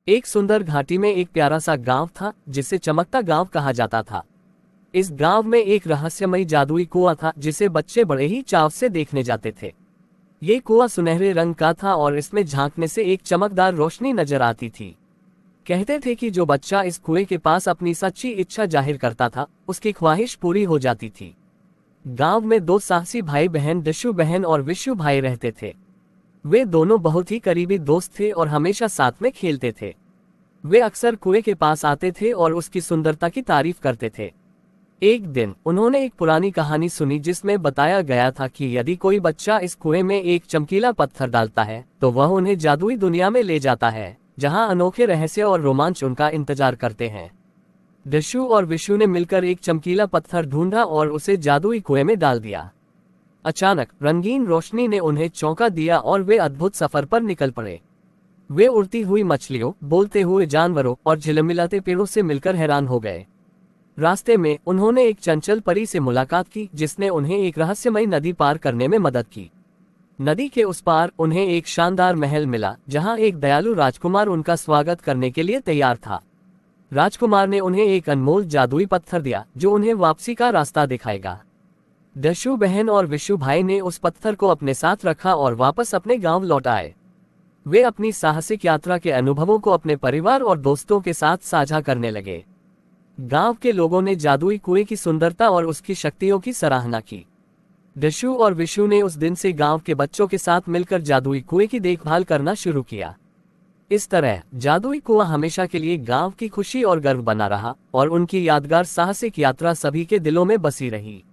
एक सुंदर घाटी में एक प्यारा सा गांव था जिसे चमकता गांव कहा जाता था। इस गांव में एक रहस्यमयी जादुई कुआं था जिसे बच्चे बड़े ही चाव से देखने जाते थे। ये कुआं सुनहरे रंग का था और इसमें झांकने से एक चमकदार रोशनी नजर आती थी। कहते थे कि जो बच्चा इस कुएं के पास अपनी सच्ची इच्छा जाहिर करता था, उसकी ख्वाहिश पूरी हो जाती थी। गांव में दो साहसी भाई बहन दशु बहन और विशु भाई रहते थे। वे दोनों बहुत ही करीबी दोस्त थे और हमेशा साथ में खेलते थे। वे अक्सर कुएं के पास आते थे और उसकी सुंदरता की तारीफ करते थे। एक दिन उन्होंने एक पुरानी कहानी सुनी जिसमें बताया गया था कि यदि कोई बच्चा इस कुएं में एक चमकीला पत्थर डालता है तो वह उन्हें जादुई दुनिया में ले जाता है, जहां अनोखे रहस्य और रोमांच उनका इंतजार करते हैं। दशु और विशु ने मिलकर एक चमकीला पत्थर ढूंढा और उसे जादुई कुएं में डाल दिया। अचानक रंगीन रोशनी ने उन्हें चौंका दिया और वे अद्भुत सफर पर निकल पड़े। वे उड़ती हुई मछलियों, बोलते हुए जानवरों और झिलमिलाते पेड़ों से मिलकर हैरान हो गए। रास्ते में उन्होंने एक चंचल परी से मुलाकात की जिसने उन्हें एक रहस्यमयी नदी पार करने में मदद की। नदी के उस पार उन्हें एक शानदार महल मिला जहां एक दयालु राजकुमार उनका स्वागत करने के लिए तैयार था। राजकुमार ने उन्हें एक अनमोल जादुई पत्थर दिया जो उन्हें वापसी का रास्ता दिखाएगा। दशु बहन और विशु भाई ने उस पत्थर को अपने साथ रखा और वापस अपने गांव लौट आए। वे अपनी साहसिक यात्रा के अनुभवों को अपने परिवार और दोस्तों के साथ साझा करने लगे। गांव के लोगों ने जादुई कुएं की सुंदरता और उसकी शक्तियों की सराहना की। दशु और विशु ने उस दिन से गांव के बच्चों के साथ मिलकर जादुई कुएं की देखभाल करना शुरू किया। इस तरह जादुई कुआं हमेशा के लिए गांव की खुशी और गर्व बना रहा और उनकी यादगार साहसिक यात्रा सभी के दिलों में बसी रही।